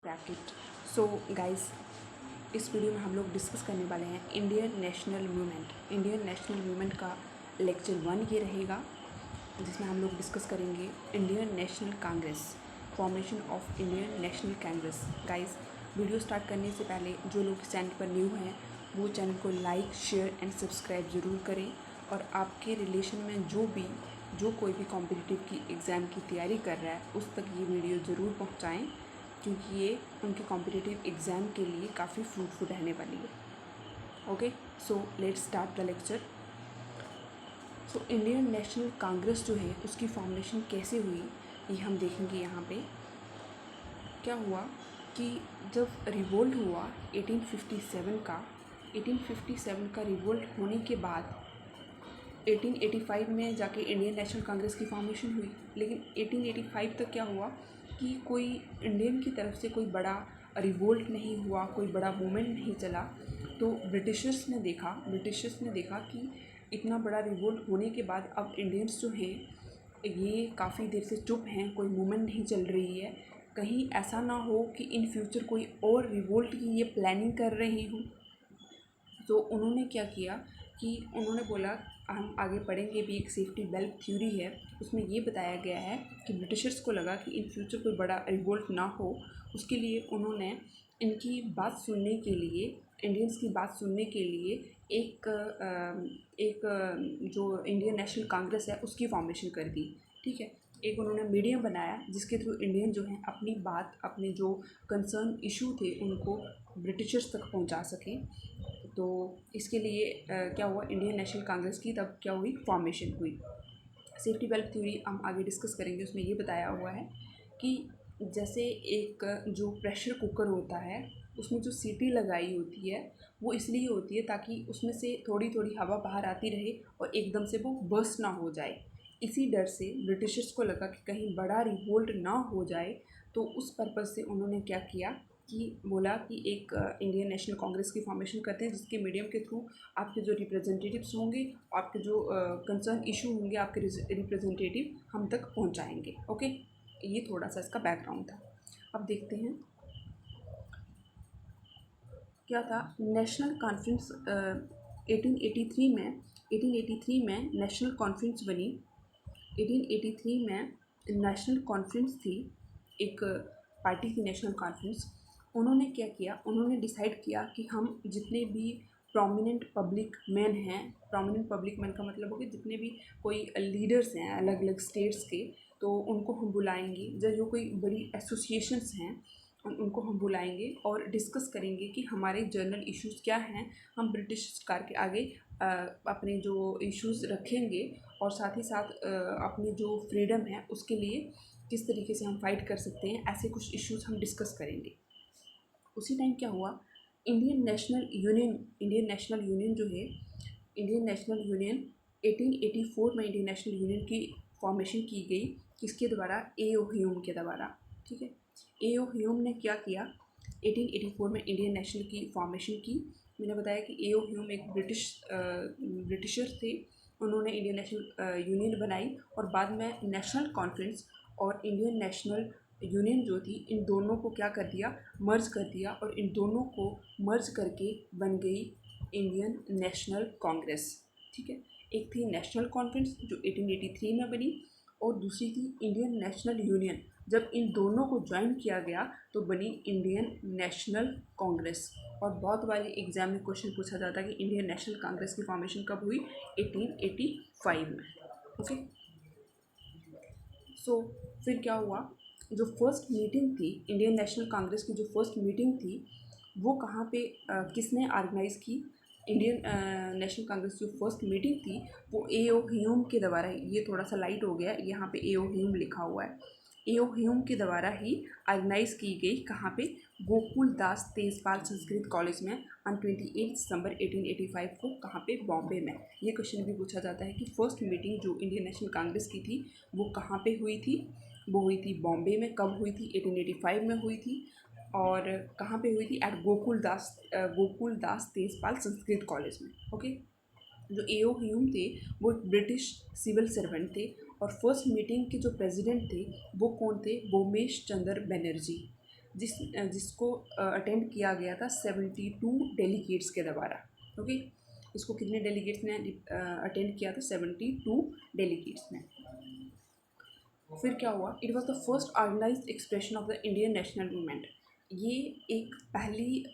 Bracket. So guys, इस video में हम लोग डिस्कस करने वाले हैं Indian national movement. Indian national movement का लेक्चर 1 ये रहेगा, जिसमें हम लोग डिस्कस करेंगे Indian National Congress, formation of Indian National Congress. Guys, video start करने से पहले जो लोग चैनल पर न्यू हैं वो चैनल को लाइक, शेयर एंड सब्सक्राइब ज़रूर करें, और आपके रिलेशन में जो कोई भी कॉम्पिटिटिव की एग्ज़ाम की तैयारी कर रहा है उस तक ये वीडियो ज़रूर पहुँचाएँ, क्योंकि ये उनके कॉम्पिटिटिव एग्ज़ाम के लिए काफ़ी फ्रूटफुल रहने वाली है। Okay, so let's start the lecture. So Indian National Congress जो है उसकी फॉर्मेशन कैसे हुई ये हम देखेंगे। यहाँ पे क्या हुआ कि जब रिवोल्ट हुआ 1857 का रिवोल्ट होने के बाद 1885 में जाके इंडियन नेशनल कांग्रेस की फॉर्मेशन हुई। लेकिन 1885 तक क्या हुआ कि कोई इंडियन की तरफ से कोई बड़ा रिवोल्ट नहीं हुआ, कोई बड़ा मूवमेंट नहीं चला। तो ब्रिटिशर्स ने देखा कि इतना बड़ा रिवोल्ट होने के बाद अब इंडियंस जो हैं ये काफ़ी देर से चुप हैं, कोई मूवमेंट नहीं चल रही है, कहीं ऐसा ना हो कि इन फ्यूचर कोई और रिवोल्ट की ये प्लानिंग कर रहे हों। तो उन्होंने क्या किया कि उन्होंने बोला, हम आगे पढ़ेंगे भी, एक सेफ्टी बेल्ट थ्योरी है, उसमें ये बताया गया है कि ब्रिटिशर्स को लगा कि इन फ्यूचर कोई बड़ा रिवोल्ट ना हो, उसके लिए उन्होंने इनकी बात सुनने के लिए, इंडियंस की बात सुनने के लिए एक जो इंडियन नेशनल कांग्रेस है उसकी फॉर्मेशन कर दी। ठीक है, एक उन्होंने मीडियम बनाया जिसके थ्रू इंडियन जो हैं अपनी बात, अपने जो कंसर्न इशू थे उनको ब्रिटिशर्स तक पहुंचा सकें। तो इसके लिए क्या हुआ, इंडियन नेशनल कांग्रेस की तब क्या हुई, फॉर्मेशन हुई। सेफ्टी बेल्ट थ्योरी हम आगे डिस्कस करेंगे, उसमें ये बताया हुआ है कि जैसे एक जो प्रेशर कुकर होता है उसमें जो सीटी लगाई होती है वो इसलिए होती है ताकि उसमें से थोड़ी थोड़ी हवा बाहर आती रहे और एकदम से वो बर्स्ट ना हो जाए। इसी डर से ब्रिटिशर्स को लगा कि कहीं बड़ा रिवोल्ट ना हो जाए, तो उस पर्पज़ से उन्होंने क्या किया कि बोला कि एक इंडियन नेशनल कांग्रेस की फॉर्मेशन करते हैं, जिसके मीडियम के थ्रू आपके जो रिप्रेजेंटेटिव्स होंगे, आपके जो कंसर्न इशू होंगे, आपके रिप्रेजेंटेटिव हम तक पहुंचाएंगे। ओके, ये थोड़ा सा इसका बैकग्राउंड था। अब देखते हैं क्या था। नेशनल कॉन्फ्रेंस 1883 में नेशनल कॉन्फ्रेंस बनी। 1883 में नेशनल कॉन्फ्रेंस थी, एक पार्टी की नेशनल कॉन्फ्रेंस। उन्होंने क्या किया, उन्होंने डिसाइड किया कि हम जितने भी प्रोमिनेंट पब्लिक मैन हैं, प्रोमिनेंट पब्लिक मैन का मतलब हो कि जितने भी कोई लीडर्स हैं अलग अलग स्टेट्स के, तो उनको हम बुलाएंगे। जो कोई बड़ी एसोसिएशंस हैं उनको हम बुलाएंगे और डिस्कस करेंगे कि हमारे जर्नल इश्यूज़ क्या हैं। हम ब्रिटिश सरकार के आगे अपने जो इश्यूज़ रखेंगे, और साथ ही साथ अपनी जो फ्रीडम है उसके लिए किस तरीके से हम फाइट कर सकते हैं, ऐसे कुछ इश्यूज़ हम डिस्कस करेंगे। उसी टाइम क्या हुआ, इंडियन नेशनल यूनियन जो है, इंडियन नेशनल यूनियन 1884 में इंडियन नेशनल यूनियन की फॉर्मेशन की गई। किसके द्वारा, ए.ओ. ह्यूम के द्वारा। ठीक है, ए.ओ. ह्यूम ने क्या किया, 1884 में इंडियन नेशनल की फॉर्मेशन की। मैंने बताया कि ए.ओ. ह्यूम एक ब्रिटिशर थे। उन्होंने इंडियन नेशनल यूनियन बनाई, और बाद में नेशनल कॉन्फ्रेंस और इंडियन नेशनल यूनियन जो थी, इन दोनों को क्या कर दिया, मर्ज कर दिया, और इन दोनों को मर्ज करके बन गई इंडियन नेशनल कांग्रेस। ठीक है, एक थी नेशनल कॉन्फ्रेंस जो 1883 में बनी, और दूसरी थी इंडियन नेशनल यूनियन। जब इन दोनों को ज्वाइन किया गया तो बनी इंडियन नेशनल कांग्रेस। और बहुत बार एग्जाम में क्वेश्चन पूछा जाता है कि इंडियन नेशनल कांग्रेस की फॉर्मेशन कब हुई, 1885 में। ओके, सो फिर क्या हुआ, जो फर्स्ट मीटिंग थी इंडियन नेशनल कांग्रेस की, जो फर्स्ट मीटिंग थी वो कहाँ पे किसने ऑर्गेनाइज़ की। इंडियन नेशनल कांग्रेस जो फर्स्ट मीटिंग थी वो ए.ओ. ह्यूम के द्वारा, ये थोड़ा सा लाइट हो गया, यहाँ पे ए.ओ. ह्यूम लिखा हुआ है, ए.ओ. ह्यूम के द्वारा ही ऑर्गेनाइज़ की गई। कहाँ पे, गोकुल दास तेजपाल संस्कृत कॉलेज में ऑन 28 दिसंबर 1885 को। कहाँ पे, बॉम्बे में। ये क्वेश्चन भी पूछा जाता है कि फर्स्ट मीटिंग जो इंडियन नेशनल कांग्रेस की थी वो कहाँ पे हुई थी। वो हुई थी बॉम्बे में। कब हुई थी, 1885 में हुई थी। और कहाँ पे हुई थी, एट गोकुल दास तेजपाल संस्कृत कॉलेज में। ओके, जो ए.ओ. ह्यूम थे वो ब्रिटिश सिविल सर्वेंट थे, और फर्स्ट मीटिंग के जो प्रेसिडेंट थे वो कौन थे, बोमेश चंद्र बनर्जी। जिसको अटेंड किया गया था 72 डेलीगेट्स के द्वारा। ओके, इसको कितने डेलीगेट्स ने अटेंड किया था? 72 डेलीगेट्स ने। फिर क्या हुआ? It was the first organized expression of the Indian national movement. ये एक पहली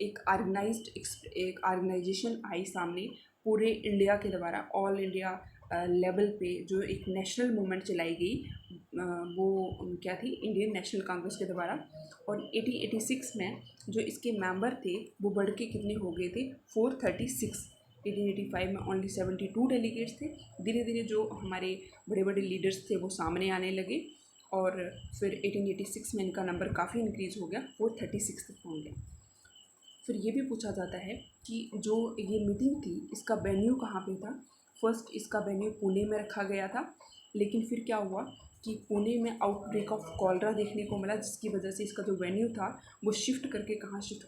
एक ऑर्गेनाइजेशन आई सामने पूरे इंडिया के द्वारा, ऑल इंडिया लेवल पे जो एक नेशनल मूवमेंट चलाई गई, वो क्या थी? इंडियन नेशनल कांग्रेस के द्वारा। और 1886 में जो इसके मेंबर थे वो बढ़ के कितने हो गए थे? 436। 1885 में ओनली 72 डेलीगेट्स थे। धीरे धीरे जो हमारे बड़े बड़े लीडर्स थे वो सामने आने लगे और फिर 1886 में इनका नंबर काफ़ी इंक्रीज़ हो गया, 436 तक पहुँच गया। फिर ये भी पूछा जाता है कि जो ये मीटिंग थी इसका वेन्यू कहाँ पे था? फर्स्ट इसका वेन्यू पुणे में रखा गया था, लेकिन फिर क्या हुआ कि पुणे में आउटब्रेक ऑफ कॉलरा देखने को मिला, जिसकी वजह से इसका जो वेन्यू था वो शिफ्ट करके कहाँ शिफ्ट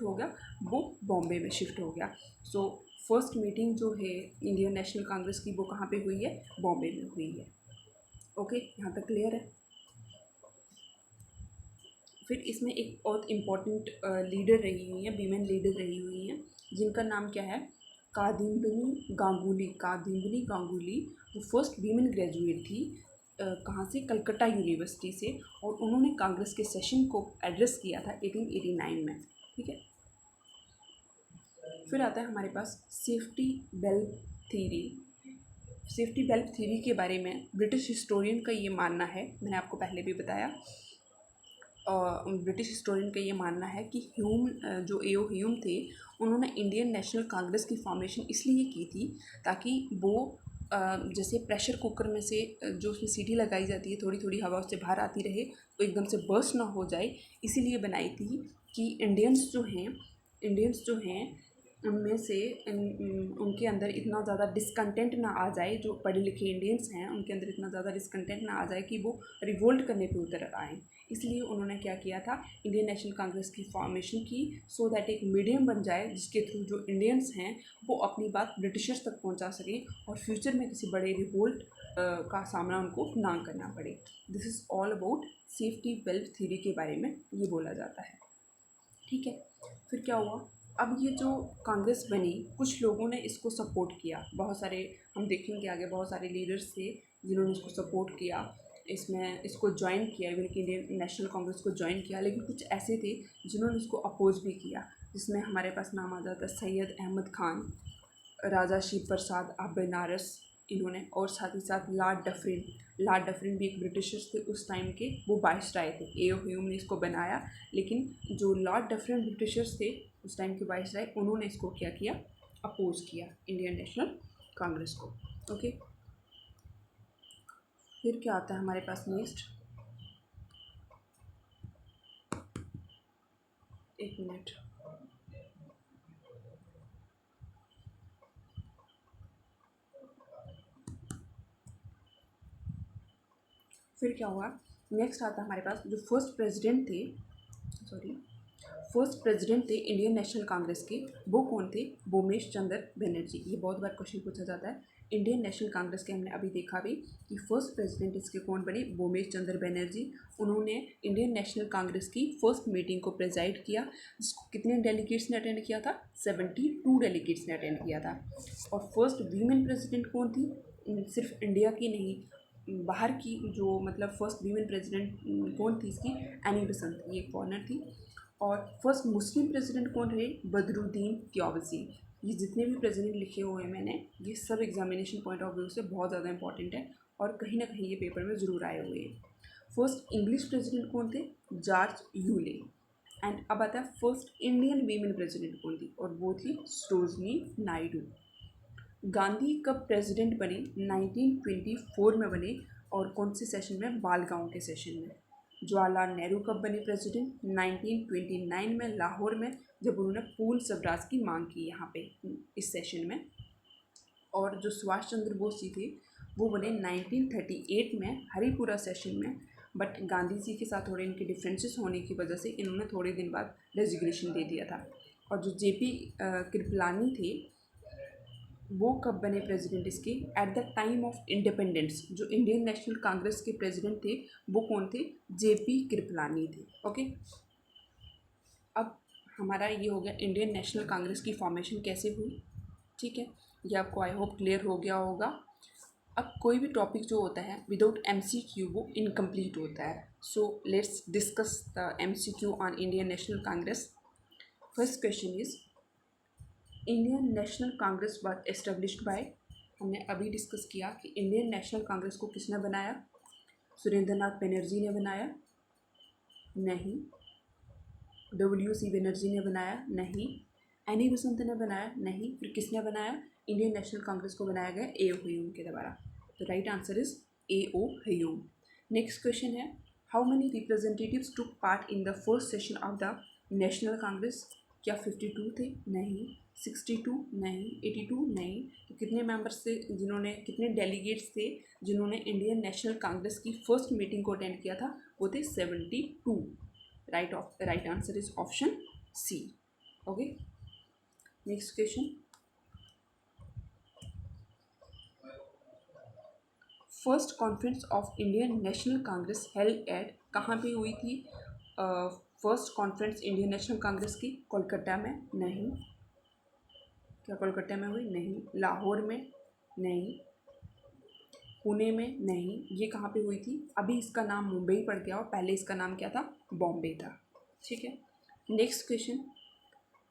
हो गया? वो बॉम्बे में शिफ्ट हो गया। सो फर्स्ट मीटिंग जो है इंडियन नेशनल कांग्रेस की वो कहाँ पे हुई है? बॉम्बे में हुई है। ओके, यहाँ तक क्लियर है। फिर इसमें एक बहुत इम्पॉर्टेंट लीडर रही हुई हैं, वीमेन लीडर रही हुई हैं, जिनका नाम क्या है? कादिम्बिनी गांगुली। कादिम्बिनी गांगुली वो फर्स्ट वीमेन ग्रेजुएट थी, कहाँ से? कलकत्ता यूनिवर्सिटी से। और उन्होंने कांग्रेस के सेशन को एड्रेस किया था 1889 में। ठीक है। फिर आता है हमारे पास safety belt theory. Safety belt theory के बारे में ब्रिटिश हिस्टोरियन का ये मानना है, मैंने आपको पहले भी बताया, ब्रिटिश हिस्टोरियन का ये मानना है कि ह्यूम, जो एओ ह्यूम थे, उन्होंने इंडियन नेशनल कांग्रेस की फॉर्मेशन इसलिए की थी ताकि वो जैसे प्रेशर कुकर में से जो उसमें सीटी लगाई जाती है, थोड़ी थोड़ी हवा उससे बाहर आती रहे, तो एकदम से बर्स्ट ना हो जाए, इसीलिए बनाई थी कि इंडियंस जो हैं उनमें से उनके अंदर इतना ज़्यादा डिसकंटेंट ना आ जाए, जो पढ़े लिखे इंडियंस हैं उनके अंदर इतना ज़्यादा डिसकंटेंट ना आ जाए कि वो रिवोल्ट करने पे उतर आएँ। इसलिए उन्होंने क्या किया था? इंडियन नेशनल कांग्रेस की फॉर्मेशन की, सो दैट एक मीडियम बन जाए जिसके थ्रू जो इंडियंस हैं वो अपनी बात ब्रिटिशर्स तक पहुंचा सकें और फ्यूचर में किसी बड़े रिवोल्ट का सामना उनको ना करना पड़े। This is all about safety belt theory के बारे में ये बोला जाता है। ठीक है। फिर क्या हुआ? अब ये जो कांग्रेस बनी, कुछ लोगों ने इसको सपोर्ट किया, बहुत सारे, हम देखेंगे आगे, बहुत सारे लीडर्स थे जिन्होंने इसको सपोर्ट किया, इसको ज्वाइन किया, इवन कि इंडियन नेशनल कांग्रेस को ज्वाइन किया। लेकिन कुछ ऐसे थे जिन्होंने इसको अपोज भी किया, जिसमें हमारे पास नाम आ जाता है सैयद अहमद खान, राजा शिव प्रसाद ऑफ बनारस, इन्होंने, और साथ ही साथ लॉर्ड डफरिन भी एक ब्रिटिशर्स थे उस टाइम के, वो वाइसराय थे। एओ ह्यूम ने इसको बनाया, लेकिन जो लॉर्ड डफरिन ब्रिटिशर्स थे उस टाइम के वाइसराय, उन्होंने इसको क्या किया? अपोज किया इंडियन नेशनल कांग्रेस को। ओके। फिर क्या आता है हमारे पास नेक्स्ट? एक मिनट। फिर क्या हुआ? नेक्स्ट आता है हमारे पास जो फर्स्ट प्रेसिडेंट थे इंडियन नेशनल कांग्रेस के, वो कौन थे? भूमेश चंद्र बनर्जी। ये बहुत बार क्वेश्चन पूछा जाता है। इंडियन नेशनल कांग्रेस के हमने अभी देखा भी कि फर्स्ट प्रेसिडेंट इसके कौन बने? भूमेश चंद्र बनर्जी। उन्होंने इंडियन नेशनल कांग्रेस की फर्स्ट मीटिंग को प्रेजाइड किया, जिसको कितने डेलीगेट्स ने अटेंड किया था? 72 डेलीगेट्स ने अटेंड किया था। और फर्स्ट वीमेन प्रेसिडेंट कौन थी? सिर्फ इंडिया की नहीं, बाहर की, जो मतलब फर्स्ट वीमेन प्रेसिडेंट कौन थी इसकी? एनी बेसेंट, ये फॉरनर थी। और फर्स्ट मुस्लिम प्रेसिडेंट कौन रहे? बदरुद्दीन त्याबसी। ये जितने भी प्रेसिडेंट लिखे हुए हैं मैंने, ये सब एग्जामिनेशन पॉइंट ऑफ व्यू से बहुत ज़्यादा इंपॉर्टेंट है और कहीं ना कहीं ये पेपर में ज़रूर आए हुए हैं। फर्स्ट इंग्लिश प्रेसिडेंट कौन थे? George Yule. एंड अब आता है फर्स्ट इंडियन वीमेन प्रेसिडेंट कौन थी, और वो थी सरोजनी नायडू। गांधी कब प्रेसिडेंट बने? 1924 में बने, और कौन से सेशन में? बालगांव के सेशन में। जवाहरलाल नेहरू कब बने प्रेसिडेंट? 1929 में, लाहौर में, जब उन्होंने पूर्ण स्वराज की मांग की यहाँ पे इस सेशन में। और जो सुभाष चंद्र बोस जी थे वो बने 1938 में, हरिपुरा सेशन में। बट गांधी जी के साथ थोड़े इनके डिफरेंसेस होने की वजह से इन्होंने थोड़े दिन बाद रेजिग्नेशन दे दिया था। और जो जेपी कृपलानी थे, वो कब बने प्रेसिडेंट इसके? At the time of independence. जो इंडियन नेशनल कांग्रेस के प्रेसिडेंट थे वो कौन थे? जेपी कृपलानी थे। ओके, अब हमारा ये हो गया इंडियन नेशनल कांग्रेस की फॉर्मेशन कैसे हुई। ठीक है, ये आपको आई होप क्लियर हो गया होगा। अब कोई भी टॉपिक जो होता है विदाउट एमसीक्यू वो इनकम्प्लीट होता है। So let's discuss the MCQ on Indian National Congress. First question is Indian National Congress was established by. हमने अभी डिस्कस किया कि इंडियन नेशनल कांग्रेस को किसने बनाया? सुरेंद्र नाथ बनर्जी ने बनाया? नहीं। डब्ल्यू.सी. बनर्जी ने बनाया? नहीं। एनी बेसेंट ने बनाया? नहीं। फिर किसने बनाया? इंडियन नेशनल कांग्रेस को बनाया गया ए ओ ह्यूम के द्वारा। तो right answer is A O Hume. Next question है how many representatives took part in the first session of the National Congress? क्या 52 थे? नहीं। 62? नहीं। 82? नहीं। तो कितने मेंबर्स थे जिन्होंने, कितने डेलीगेट्स थे जिन्होंने इंडियन नेशनल कांग्रेस की फर्स्ट मीटिंग को अटेंड किया था? वो थे 72। Right answer is option C. Okay, next question. First conference of Indian National Congress held at, कहाँ पे हुई थी first conference Indian National Congress की? कोलकाता में? नहीं। क्या कोलकाता में हुई? नहीं। लाहौर में? नहीं। पुणे में? नहीं। ये कहाँ पे हुई थी? अभी इसका नाम मुंबई पड़ गया और पहले इसका नाम क्या था? बॉम्बे था। ठीक है, next question.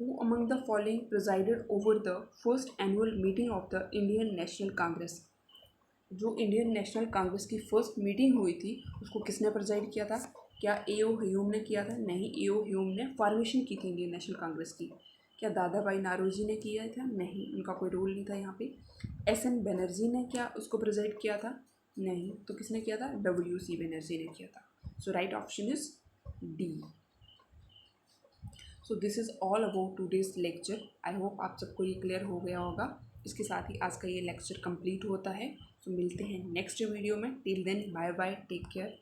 Who among the following presided over the first annual meeting of the Indian National Congress? जो इंडियन नेशनल कांग्रेस की फर्स्ट मीटिंग हुई थी उसको किसने प्रेजाइड किया था? क्या ए ओ ह्यूम ने किया था? नहीं। ए ओ ह्यूम ने फॉर्मेशन की थी इंडियन नेशनल कांग्रेस की। क्या दादा भाई नारोजी ने किया था? नहीं, उनका कोई रोल नहीं था यहाँ पे। एस एन बनर्जी ने क्या उसको प्रेजाइड किया था? नहीं। तो किसने किया था? डब्ल्यू.सी. बनर्जी ने किया था। So right option is D. So this is all about today's lecture. I hope आप सबको ये क्लियर हो गया होगा। इसके साथ ही आज का ये लेक्चर कंप्लीट होता है। सो मिलते हैं नेक्स्ट वीडियो में। Till then bye bye, take care.